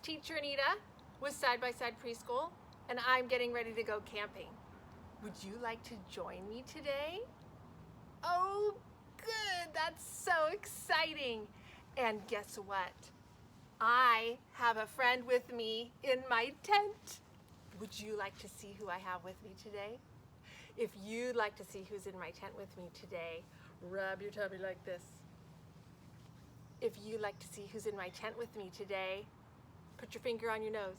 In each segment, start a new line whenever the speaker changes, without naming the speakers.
Teacher Anita with Side by Side Preschool, and I'm getting ready to go camping. Would you like to join me today? Oh, good, that's so exciting. And guess what? I have a friend with me in my tent. Would you like to see who I have with me today? If you'd like to see who's in my tent with me today, rub your tummy like this. If you'd like to see who's in my tent with me today, put your finger on your nose.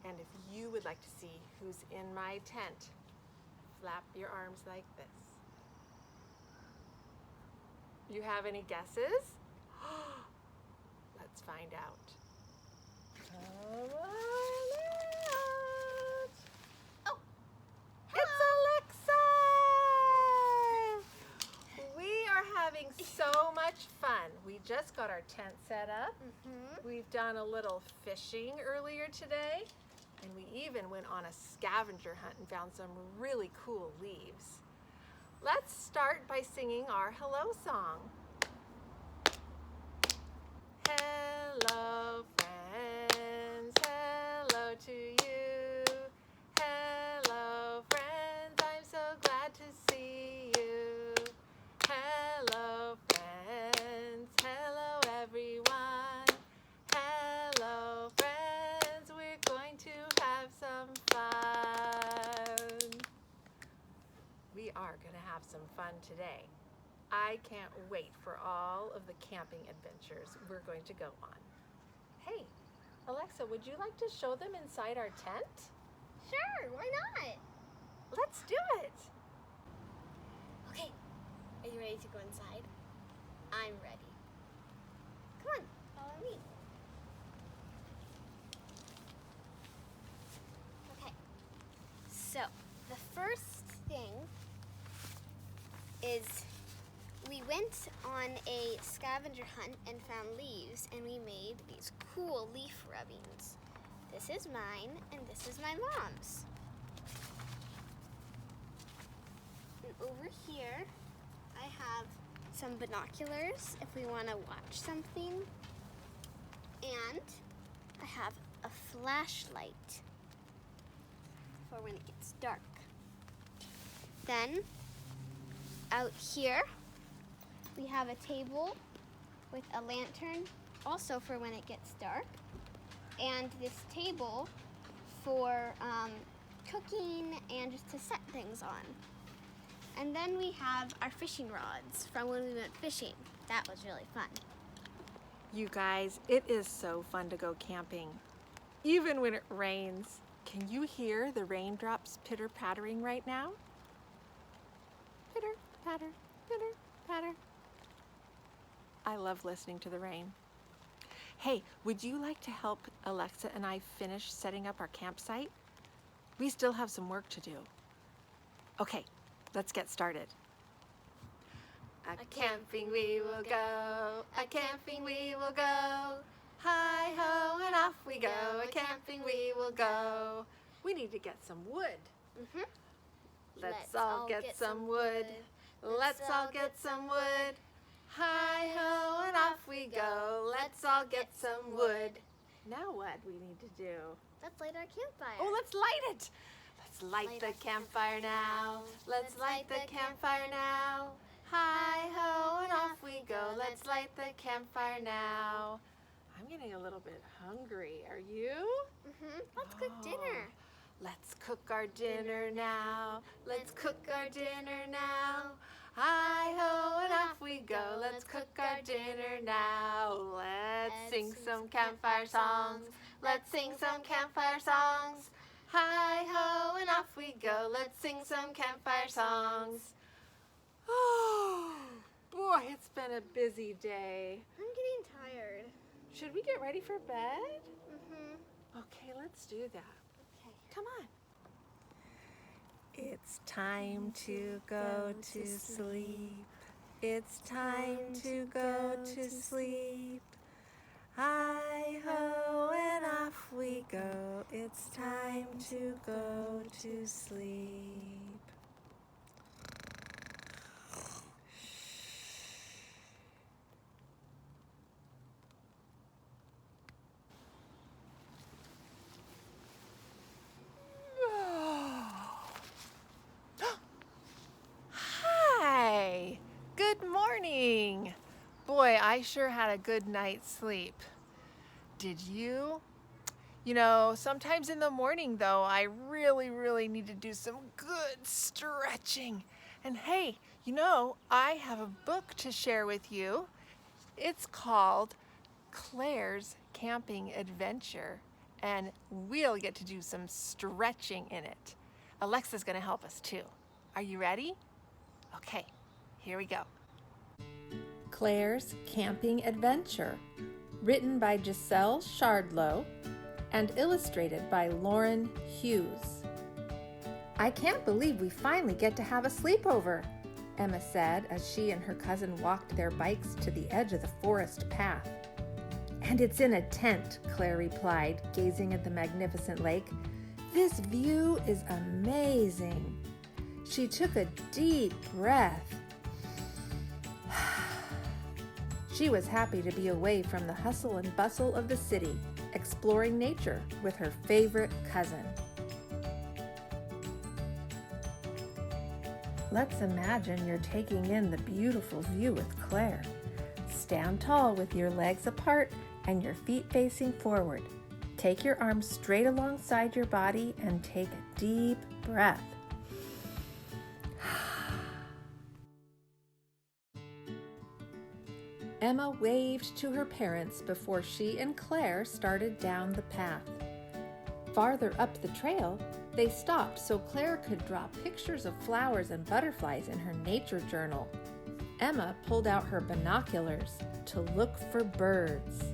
And if you would like to see who's in my tent, flap your arms like this. You have any guesses? Let's find out. Come on out.
Oh,
it's Alexa! We are having so much fun. We just got our tent set up. We've done a little fishing earlier today, and we even went on a scavenger hunt and found some really cool leaves. Let's start by singing our hello song. Hello, friends. Hello to you. Hello, friends. I'm so glad to see you. Hello, friends. Hello, everyone. Hello, friends. We're going to have some fun. We are going to have some fun today. I can't wait for all of the camping adventures we're going to go on. Hey, Alexa, would you like to show them inside our tent?
sure, why not?
Let's do it.
Okay, are you ready to go inside? I'm ready. Come on, follow me. Okay, so the first thing is we went on a scavenger hunt and found leaves, and we made these cool leaf rubbings. This is mine, and this is my mom's. And over here, I have some binoculars if we want to watch something. And I have a flashlight for when it gets dark. Then, out here, we have a table with a lantern, also for when it gets dark, and this table for cooking and just to set things on. And then we have our fishing rods from when we went fishing. That was really fun.
You guys, it is so fun to go camping, even when it rains. Can you hear the raindrops pitter-pattering right now? Pitter, patter, pitter, patter. I love listening to the rain. Hey, would you like to help Alexa and I finish setting up our campsite? We still have some work to do. Okay, let's get started. A camping we will go, a camping we will go. Hi-ho and off we go, a camping we will go. We need to get some wood. Let's all get some wood. Let's all get some wood. Hi-ho and off we go. Let's all get some wood. Now what we need to do?
Let's light our campfire.
Oh, let's light it. Let's light the campfire now. Let's light the campfire now. Hi-ho and off we go. Let's light the campfire now. I'm getting a little bit hungry. Are you?
Let's cook dinner.
Let's cook our dinner now. Let's cook our dinner now. Hi-ho and off we go. Let's cook our dinner now. Let's sing some campfire songs. Let's sing some campfire songs. Hi-ho and off we go. Let's sing some campfire songs. Oh, boy, it's been a busy day.
I'm getting tired.
Should we get ready for bed? Okay, let's do that.
Okay.
Come on. It's time to go to sleep. It's time to go to sleep. Hi-ho and off we go. It's time to go to sleep. I sure had a good night's sleep. Did you? You know, sometimes in the morning, though, I really need to do some good stretching. And hey, you know, I have a book to share with you. It's called Claire's Camping Adventure, and we'll get to do some stretching in it. Alexa's going to help us too. Are you ready? Okay, here we go. Claire's Camping Adventure, written by Giselle Shardlow and illustrated by Lauren Hughes. I can't believe we finally get to have a sleepover, Emma said as she and her cousin walked their bikes to the edge of the forest path. And it's in a tent, Claire replied, gazing at the magnificent lake. This view is amazing. She took a deep breath. She was happy to be away from the hustle and bustle of the city, exploring nature with her favorite cousin. Let's imagine you're taking in the beautiful view with Claire. Stand tall with your legs apart and your feet facing forward. Take your arms straight alongside your body and take a deep breath. Emma waved to her parents before she and Claire started down the path. Farther up the trail, they stopped so Claire could draw pictures of flowers and butterflies in her nature journal. Emma pulled out her binoculars to look for birds.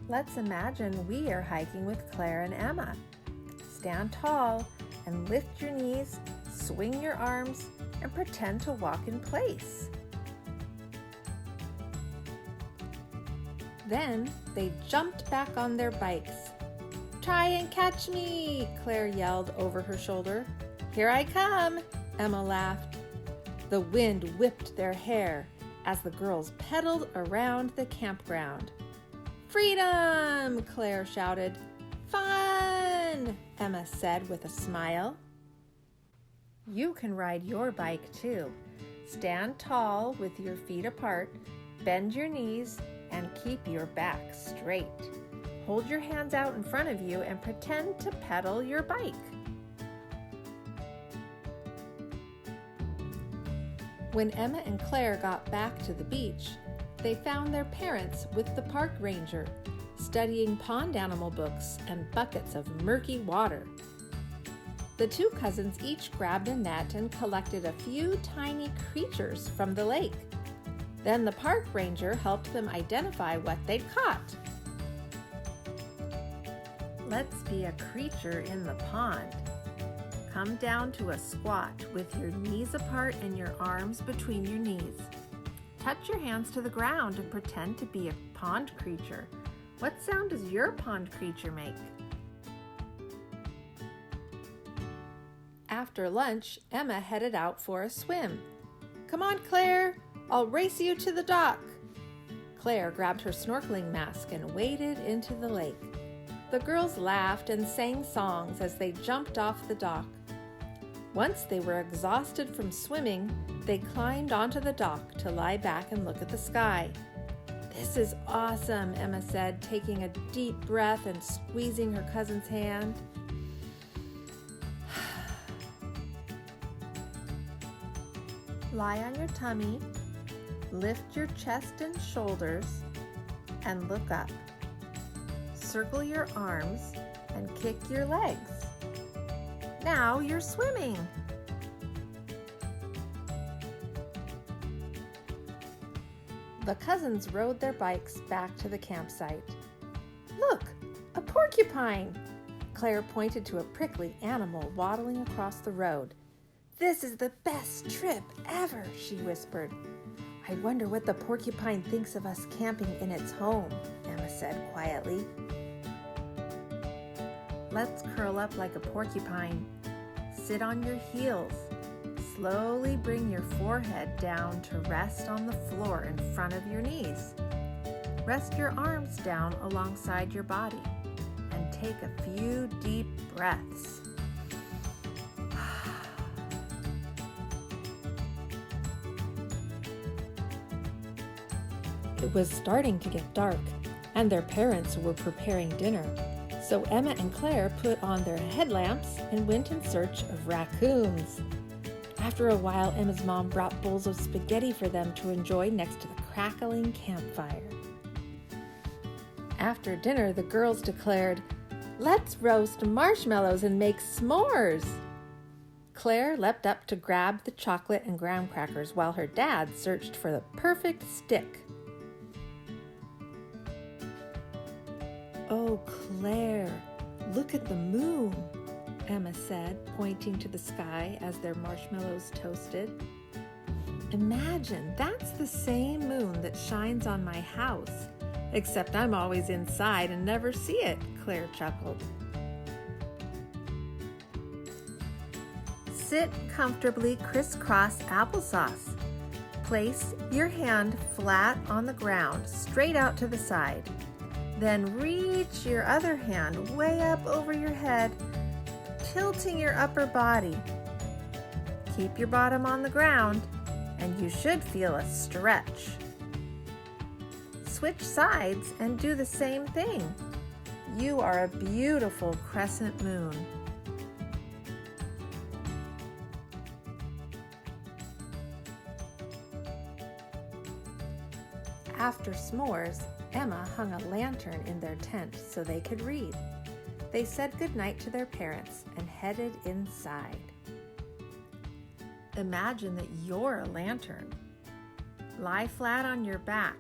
Let's imagine we are hiking with Claire and Emma. Stand tall and lift your knees, swing your arms, and pretend to walk in place. Then they jumped back on their bikes. Try and catch me, Claire yelled over her shoulder. Here I come, Emma laughed. The wind whipped their hair as the girls pedaled around the campground. Freedom, Claire shouted. Fun, Emma said with a smile. You can ride your bike too. Stand tall with your feet apart, bend your knees, and keep your back straight. Hold your hands out in front of you and pretend to pedal your bike. When Emma and Claire got back to the beach, they found their parents with the park ranger, studying pond animal books and buckets of murky water. The two cousins each grabbed a net and collected a few tiny creatures from the lake. Then the park ranger helped them identify what they'd caught. Let's be a creature in the pond. Come down to a squat with your knees apart and your arms between your knees. Touch your hands to the ground and pretend to be a pond creature. What sound does your pond creature make? After lunch, Emma headed out for a swim. Come on, Claire, I'll race you to the dock. Claire grabbed her snorkeling mask and waded into the lake. The girls laughed and sang songs as they jumped off the dock. Once they were exhausted from swimming, they climbed onto the dock to lie back and look at the sky. This is awesome, Emma said, taking a deep breath and squeezing her cousin's hand. Lie on your tummy, lift your chest and shoulders, and look up. Circle your arms and kick your legs. Now you're swimming. The cousins rode their bikes back to the campsite. Look, a porcupine! Claire pointed to a prickly animal waddling across the road. This is the best trip ever, she whispered. I wonder what the porcupine thinks of us camping in its home, Emma said quietly. Let's curl up like a porcupine. Sit on your heels. Slowly bring your forehead down to rest on the floor in front of your knees. Rest your arms down alongside your body and take a few deep breaths. It was starting to get dark, and their parents were preparing dinner. So Emma and Claire put on their headlamps and went in search of raccoons. After a while, Emma's mom brought bowls of spaghetti for them to enjoy next to the crackling campfire. After dinner, the girls declared, "Let's roast marshmallows and make s'mores." Claire leapt up to grab the chocolate and graham crackers while her dad searched for the perfect stick. "Oh, Claire, look at the moon," Emma said, pointing to the sky as their marshmallows toasted. "Imagine, that's the same moon that shines on my house, except I'm always inside and never see it," Claire chuckled. Sit comfortably crisscross applesauce. Place your hand flat on the ground, straight out to the side. Then reach your other hand way up over your head, tilting your upper body. Keep your bottom on the ground, and you should feel a stretch. Switch sides and do the same thing. You are a beautiful crescent moon. After s'mores, Emma hung a lantern in their tent so they could read. They said goodnight to their parents and headed inside. Imagine that you're a lantern. Lie flat on your back,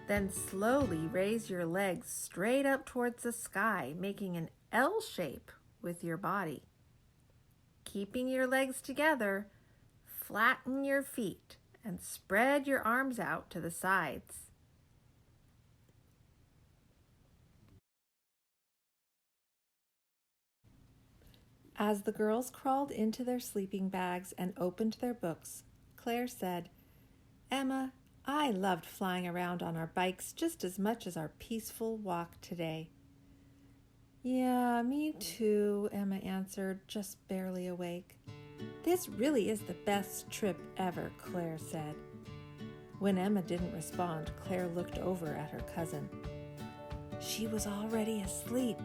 then slowly raise your legs straight up towards the sky, making an L shape with your body. Keeping your legs together, flatten your feet and spread your arms out to the sides. As the girls crawled into their sleeping bags and opened their books, Claire said, "Emma, I loved flying around on our bikes just as much as our peaceful walk today." "Yeah, me too," Emma answered, just barely awake. "This really is the best trip ever," Claire said. When Emma didn't respond, Claire looked over at her cousin. She was already asleep,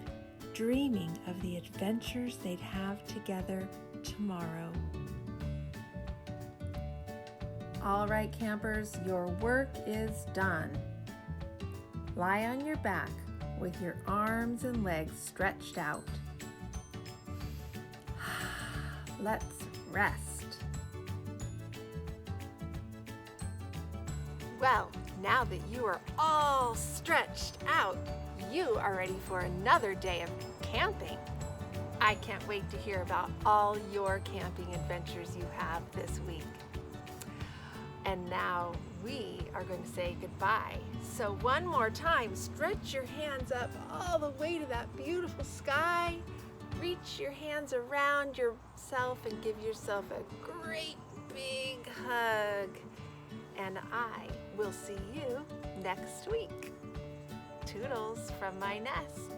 dreaming of the adventures they'd have together tomorrow. All right, campers, your work is done. Lie on your back with your arms and legs stretched out. Let's rest. Well, now that you are all stretched out, you are ready for another day of camping. I can't wait to hear about all your camping adventures you have this week. And now we are going to say goodbye. So one more time, stretch your hands up all the way to that beautiful sky. Reach your hands around yourself and give yourself a great big hug. And I will see you next week. Toodles from my nest.